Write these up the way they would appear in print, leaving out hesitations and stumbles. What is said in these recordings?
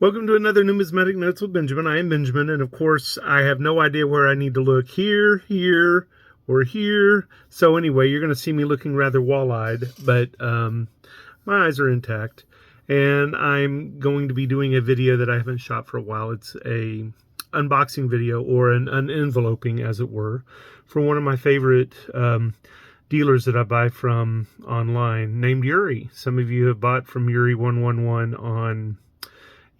Welcome to another Numismatic Notes with Benjamin. I am Benjamin, and of course, I have no idea where I need to look. Here, or here. So anyway, you're going to see me looking rather wall-eyed, but my eyes are intact. And I'm going to be doing a video that I haven't shot for a while. It's a unboxing video, or an enveloping, as it were, for one of my favorite dealers that I buy from online, named Yuri. Some of you have bought from Yuri111 on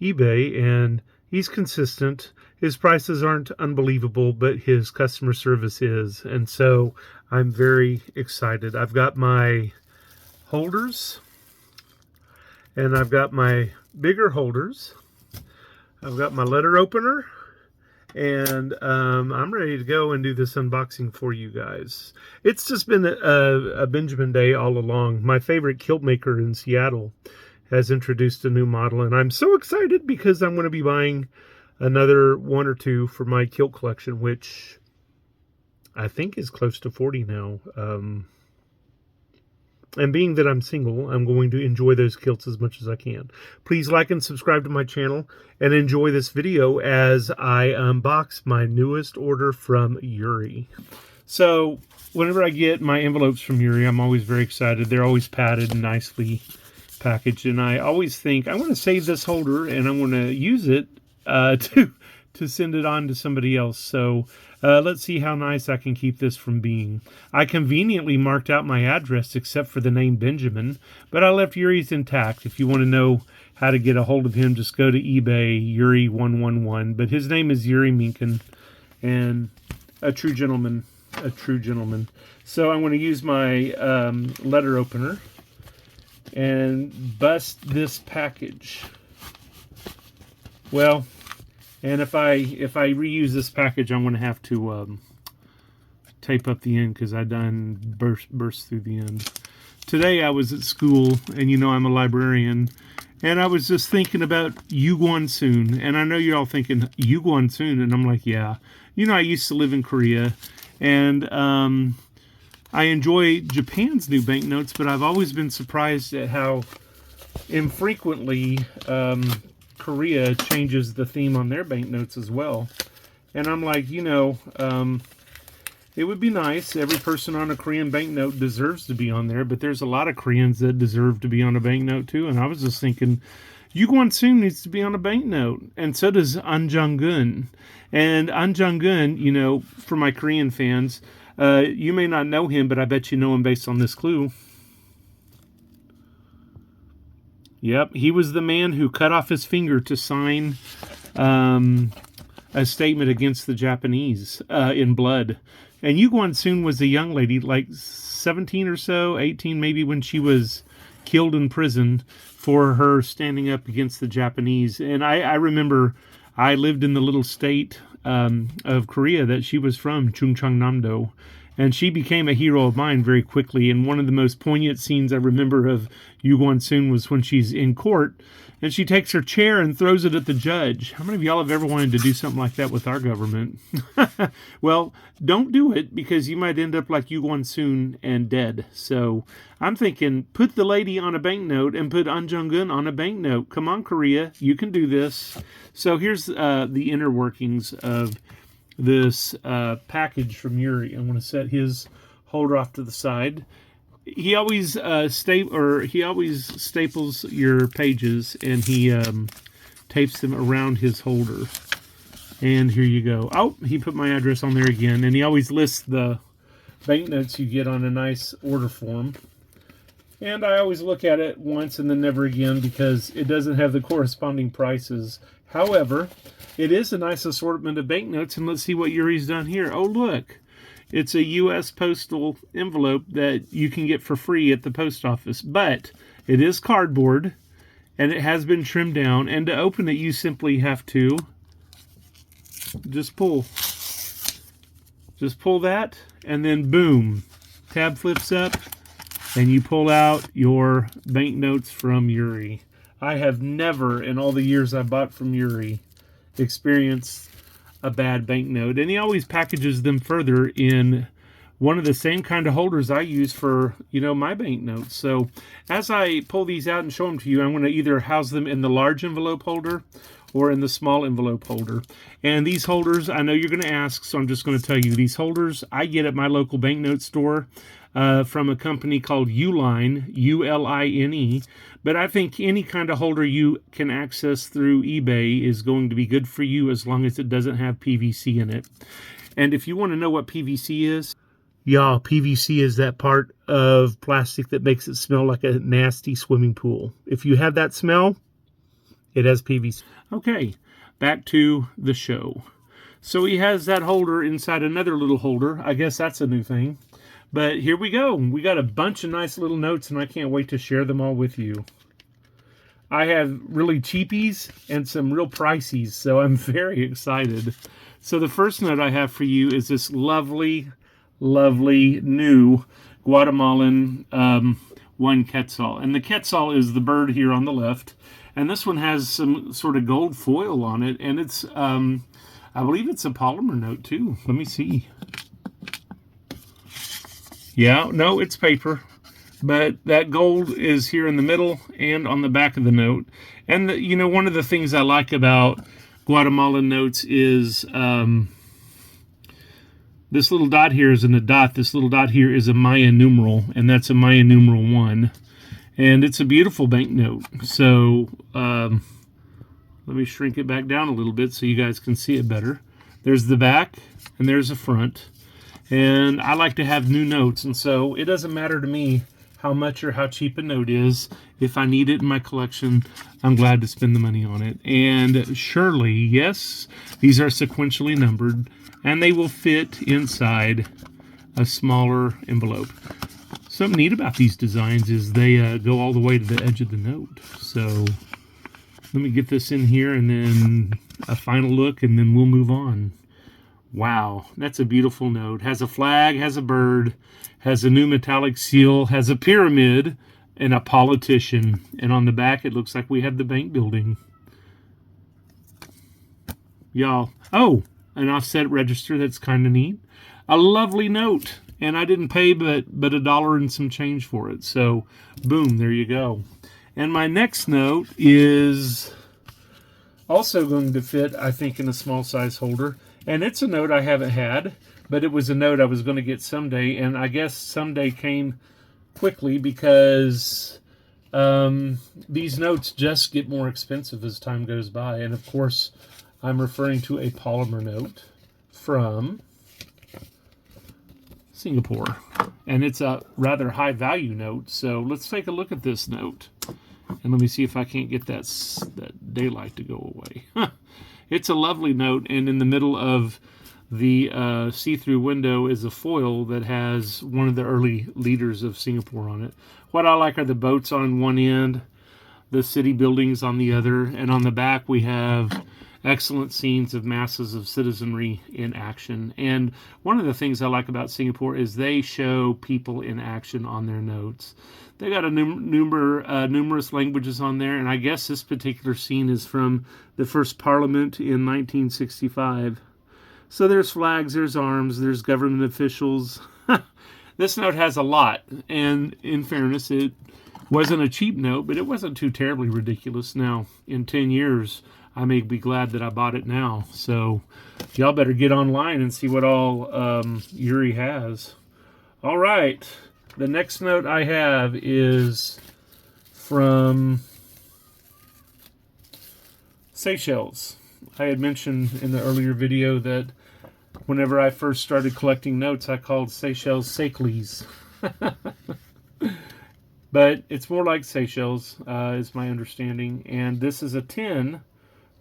eBay, and he's consistent. His prices aren't unbelievable, but his customer service is, and so I'm very excited. I've got my holders, and I've got my bigger holders. I've got my letter opener, and I'm ready to go and do this unboxing for you guys. It's just been a Benjamin day all along. My favorite kilt maker in Seattle has introduced a new model, and I'm so excited because I'm going to be buying another one or two for my kilt collection, which I think is close to 40 now. And being that I'm single, I'm going to enjoy those kilts as much as I can. Please like and subscribe to my channel and enjoy this video as I unbox my newest order from Yuri. So whenever I get my envelopes from Yuri, I'm always very excited. They're always padded and nicely package, and I always think I'm going to save this holder and I'm going to use it to send it on to somebody else. So let's see how nice I can keep this from being. I conveniently marked out my address except for the name Benjamin, but I left Yuri's intact. If you want to know how to get a hold of him, just go to eBay, Yuri111. But his name is Yuri Minkin, and a true gentleman, So I'm going to use my letter opener and bust this package. Well, and if I reuse this package, I'm going to have to tape up the end because I done burst through the end. Today I was at school, and you know I'm a librarian, and I was just thinking about Yuri111, and I know you're all thinking Yuri111, and I'm like, yeah. You know, I used to live in Korea, and I enjoy Japan's new banknotes, but I've always been surprised at how infrequently Korea changes the theme on their banknotes as well. And I'm like, you know, it would be nice. Every person on a Korean banknote deserves to be on there, but there's a lot of Koreans that deserve to be on a banknote too. And I was just thinking, Yuri111 needs to be on a banknote, and so does An Jung-gun. And An Jung-gun, you know, for my Korean fans, you may not know him, but I bet you know him based on this clue. Yep, he was the man who cut off his finger to sign a statement against the Japanese in blood. And Yuri111 was a young lady, like 17 or so, 18 maybe, when she was killed in prison for her standing up against the Japanese. And I remember I lived in the little state of Korea that she was from, Chungcheongnam-do, and she became a hero of mine very quickly. And one of the most poignant scenes I remember of Yuri111 was when she's in court and she takes her chair and throws it at the judge. How many of y'all have ever wanted to do something like that with our government? Well, don't do it, because you might end up like Yuri111 and dead. So I'm thinking, put the lady on a banknote and put An Jung-gun on a banknote. Come on, Korea, you can do this. So here's the inner workings of this package from Yuri. I'm going to set his holder off to the side. He always staples your pages, and he tapes them around his holder. And here you go. Oh, he put my address on there again, and he always lists the banknotes you get on a nice order form. And I always look at it once and then never again, because it doesn't have the corresponding prices. However, it is a nice assortment of banknotes, and let's see what Yuri's done here. Oh, look. It's a U.S. postal envelope that you can get for free at the post office. But it is cardboard, and it has been trimmed down. And to open it, you simply have to just pull. Just pull that, and then boom. Tab flips up, and you pull out your banknotes from Yuri. I have never, in all the years I bought from Yuri, experienced a bad banknote. And he always packages them further in one of the same kind of holders I use for, my banknotes. So as I pull these out and show them to you, I'm going to either house them in the large envelope holder or in the small envelope holder. And these holders, I know you're going to ask, so I'm just going to tell you, these holders I get at my local banknote store from a company called Uline, U-L-I-N-E. But I think any kind of holder you can access through eBay is going to be good for you as long as it doesn't have PVC in it. And if you want to know what PVC is, y'all, PVC is that part of plastic that makes it smell like a nasty swimming pool. If you have that smell, it has PVC. Okay, back to the show. So he has that holder inside another little holder. I guess that's a new thing. But here we go. We got a bunch of nice little notes, and I can't wait to share them all with you. I have really cheapies and some real prices, so I'm very excited. So the first note I have for you is this lovely, lovely new Guatemalan one quetzal. And the quetzal is the bird here on the left. And this one has some sort of gold foil on it. And it's, I believe it's a polymer note too. Let me see. Yeah, no, it's paper. But that gold is here in the middle and on the back of the note. And, one of the things I like about Guatemalan notes is this little dot here isn't a dot. This little dot here is a Maya numeral, and that's a Maya numeral 1. And it's a beautiful banknote. So let me shrink it back down a little bit so you guys can see it better. There's the back, and there's the front. And I like to have new notes, and so it doesn't matter to me how much or how cheap a note is. If I need it in my collection, I'm glad to spend the money on it. And surely, yes, these are sequentially numbered, and they will fit inside a smaller envelope. Something neat about these designs is they go all the way to the edge of the note. So let me get this in here and then a final look, and then we'll move on. Wow, that's a beautiful note. Has a flag, has a bird, has a new metallic seal, has a pyramid, and a politician. And on the back, it looks like we have the bank building. Y'all, oh, an offset register. That's kind of neat. A lovely note. And I didn't pay but $1 and some change for it. So, boom, there you go. And my next note is also going to fit, I think, in a small size holder. And it's a note I haven't had, but it was a note I was going to get someday. And I guess someday came quickly because these notes just get more expensive as time goes by. And, of course, I'm referring to a polymer note from Singapore, and it's a rather high value note. So let's take a look at this note, and let me see if I can't get that daylight to go away. It's a lovely note, and in the middle of the see-through window is a foil that has one of the early leaders of Singapore on it. What I like are the boats on one end, the city buildings on the other, and on the back we have excellent scenes of masses of citizenry in action. And one of the things I like about Singapore is they show people in action on their notes. They got a numerous languages on there, and I guess this particular scene is from the first Parliament in 1965. So there's flags, there's arms, there's government officials. This note has a lot, and in fairness, it wasn't a cheap note, but it wasn't too terribly ridiculous. Now, in 10 years, I may be glad that I bought it now. So y'all better get online and see what all Yuri has. All right. The next note I have is from Seychelles. I had mentioned in the earlier video that whenever I first started collecting notes, I called Seychelles Seychelles. But it's more like Seychelles, is my understanding. And this is a 10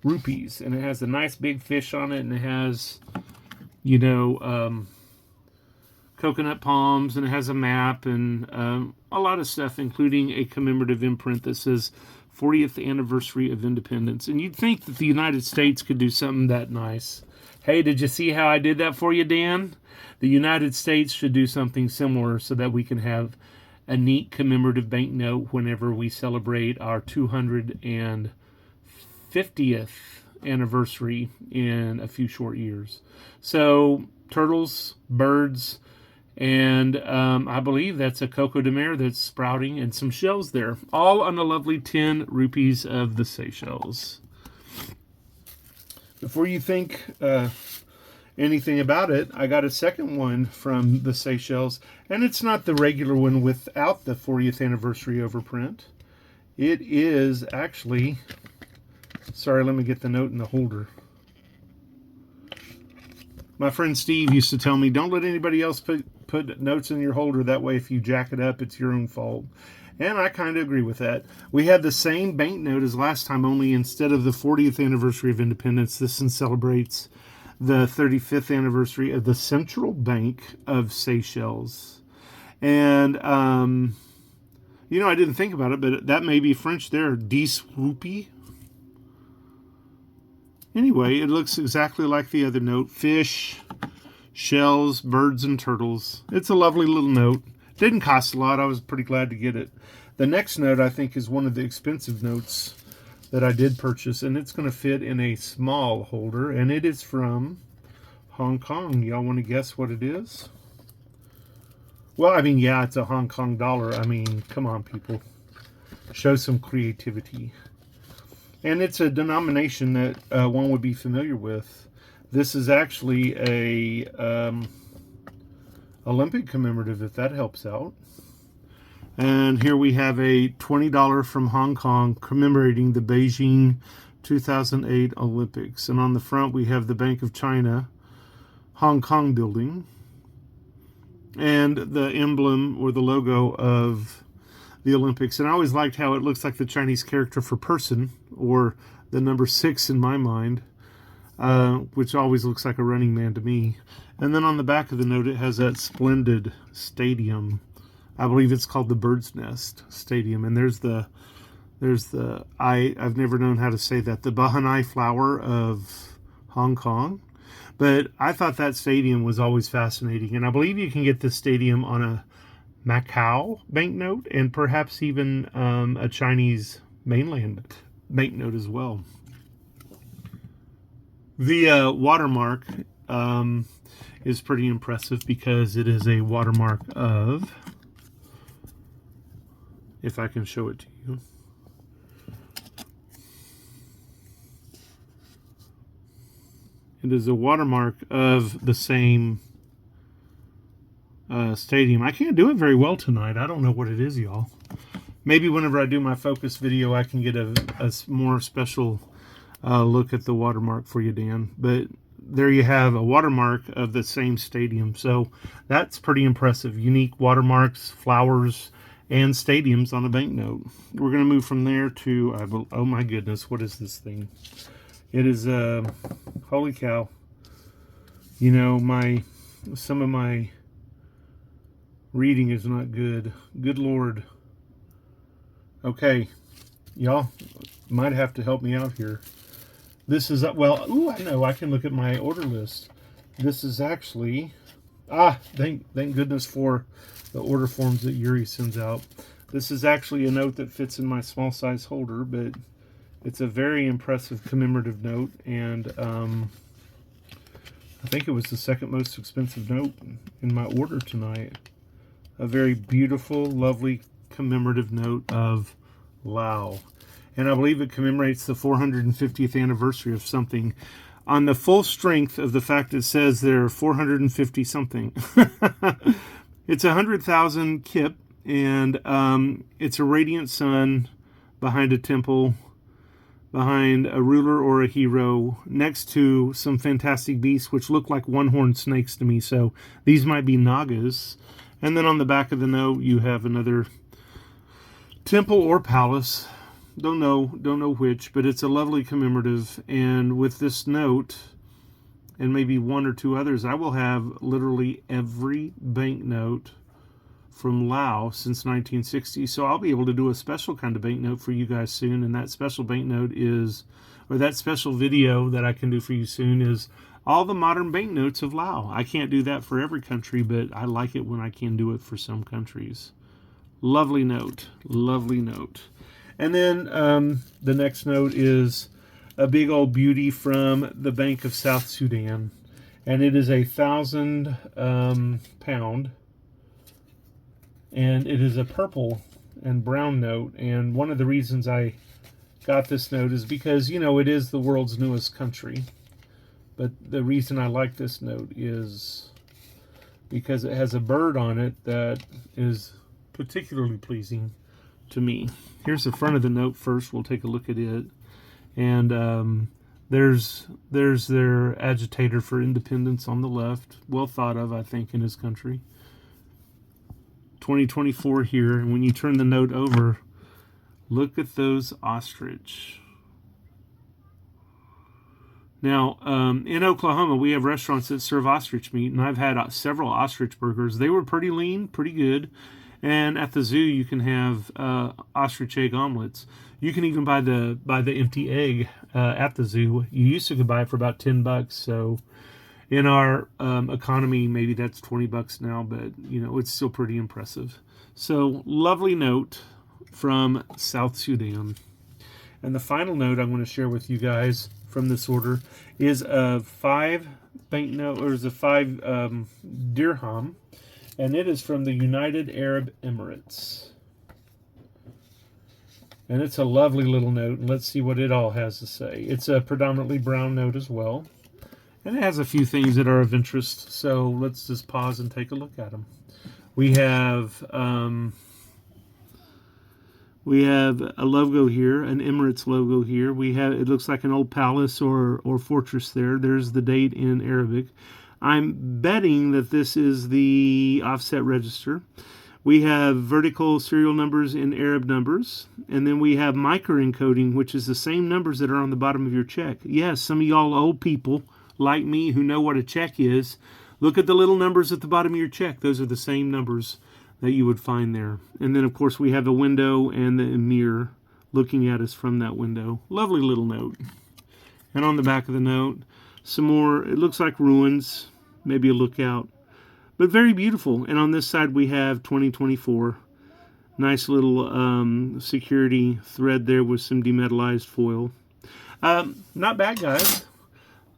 rupees, and it has a nice big fish on it, and it has, coconut palms, and it has a map, and a lot of stuff, including a commemorative imprint that says 40th anniversary of independence. And you'd think that the United States could do something that nice. Hey, did you see how I did that for you, Dan? The United States should do something similar so that we can have a neat commemorative banknote whenever we celebrate our 250th anniversary in a few short years. So turtles, birds, And I believe that's a coco de mer that's sprouting and some shells there. All on a lovely 10 rupees of the Seychelles. Before you think anything about it, I got a second one from the Seychelles. And it's not the regular one without the 40th anniversary overprint. It is actually... Sorry, let me get the note in the holder. My friend Steve used to tell me, don't let anybody else put notes in your holder. That way, if you jack it up, it's your own fault. And I kind of agree with that. We have the same banknote as last time, only instead of the 40th anniversary of independence, this one celebrates the 35th anniversary of the Central Bank of Seychelles. And, you know, I didn't think about it, but that may be French there, 10 roupies. Anyway, it looks exactly like the other note. Fish, shells, birds, and turtles. It's a lovely little note. Didn't cost a lot. I was pretty glad to get it. The next note, I think, is one of the expensive notes that I did purchase, and it's going to fit in a small holder, and it is from Hong Kong. Y'all want to guess what it is? Well, I mean, yeah, it's a Hong Kong dollar. I mean, come on, people. Show some creativity. And it's a denomination that one would be familiar with. This is actually a Olympic commemorative, if that helps out. And here we have a $20 from Hong Kong commemorating the Beijing 2008 Olympics. And on the front we have the Bank of China Hong Kong building and the emblem or the logo of the Olympics. And I always liked how it looks like the Chinese character for person, or the number 6 in my mind, which always looks like a running man to me. And then on the back of the note, it has that splendid stadium. I believe it's called the Bird's Nest Stadium. And there's the I've never known how to say that, the Bahanai flower of Hong Kong. But I thought that stadium was always fascinating. And I believe you can get this stadium on a Macau banknote and perhaps even a Chinese mainland banknote as well. The watermark is pretty impressive because it is a watermark of, if I can show it to you, it is a watermark of the same stadium. I can't do it very well tonight. I don't know what it is, y'all. Maybe whenever I do my focus video, I can get a more special look at the watermark for you, Dan. But there you have a watermark of the same stadium. So that's pretty impressive. Unique watermarks, flowers, and stadiums on a banknote. We're going to move from there to, oh my goodness, what is this thing? It is, holy cow. You know, some of my reading is not good. Good Lord. Okay, y'all might have to help me out here. This is, well, ooh, I know, I can look at my order list. This is actually, thank goodness for the order forms that Yuri sends out. This is actually a note that fits in my small size holder, but it's a very impressive commemorative note, and I think it was the second most expensive note in my order tonight. A very beautiful, lovely commemorative note of Laos. And I believe it commemorates the 450th anniversary of something. On the full strength of the fact it says there are 450 something. It's 100,000 kip, and it's a radiant sun behind a temple, behind a ruler or a hero, next to some fantastic beasts which look like one-horned snakes to me. So these might be Nagas. And then on the back of the note, you have another temple or palace. Don't know which, but it's a lovely commemorative. And with this note, and maybe one or two others, I will have literally every banknote from Laos since 1960. So I'll be able to do a special kind of banknote for you guys soon. And that special banknote is, or that special video that I can do for you soon is all the modern banknotes of Laos. I can't do that for every country, but I like it when I can do it for some countries. Lovely note. Lovely note. And then the next note is a big old beauty from the Bank of South Sudan. And it is 1,000 pound and it is a purple and brown note. And one of the reasons I got this note is because, you know, it is the world's newest country. But the reason I like this note is because it has a bird on it that is particularly pleasing to me. Here's the front of the note first. We'll take a look at it. And there's their agitator for independence on the left. Well thought of, I think, in his country. 2024 here. And when you turn the note over, look at those ostrich. Now, in Oklahoma, we have restaurants that serve ostrich meat, and I've had several ostrich burgers. They were pretty lean, pretty good. And at the zoo, you can have ostrich egg omelets. You can even buy the empty egg at the zoo. You used to buy it for about $10. So in our economy, maybe that's $20 now, but you know, it's still pretty impressive. So lovely note from South Sudan. And the final note I'm going to share with you guys from this order is a 5 banknote, or is a 5 dirham, and it is from the United Arab Emirates. And it's a lovely little note, and let's see what it all has to say. It's a predominantly brown note as well, and it has a few things that are of interest, so let's just pause and take a look at them. We have a logo here, an Emirates logo here. We have, it looks like an old palace or fortress there. There's the date in Arabic. I'm betting that this is the offset register. We have vertical serial numbers in Arab numbers. And then we have microencoding, which is the same numbers that are on the bottom of your check. Yes, some of y'all old people like me who know what a check is, look at the little numbers at the bottom of your check. Those are the same numbers that you would find there. And then, of course, we have the window and the emir looking at us from that window. Lovely little note. And on the back of the note, some more, it looks like ruins, maybe a lookout, but very beautiful. And on this side, we have 2024. Nice little security thread there with some demetallized foil. Not bad, guys.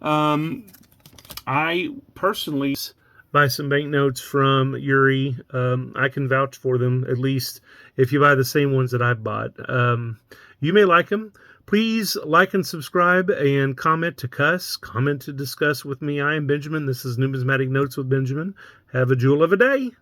I personally buy some banknotes from Yuri. I can vouch for them, at least if you buy the same ones that I've bought. You may like them. Please like and subscribe and comment to cuss, comment to discuss with me. I am Benjamin. This is Numismatic Notes with Benjamin. Have a jewel of a day.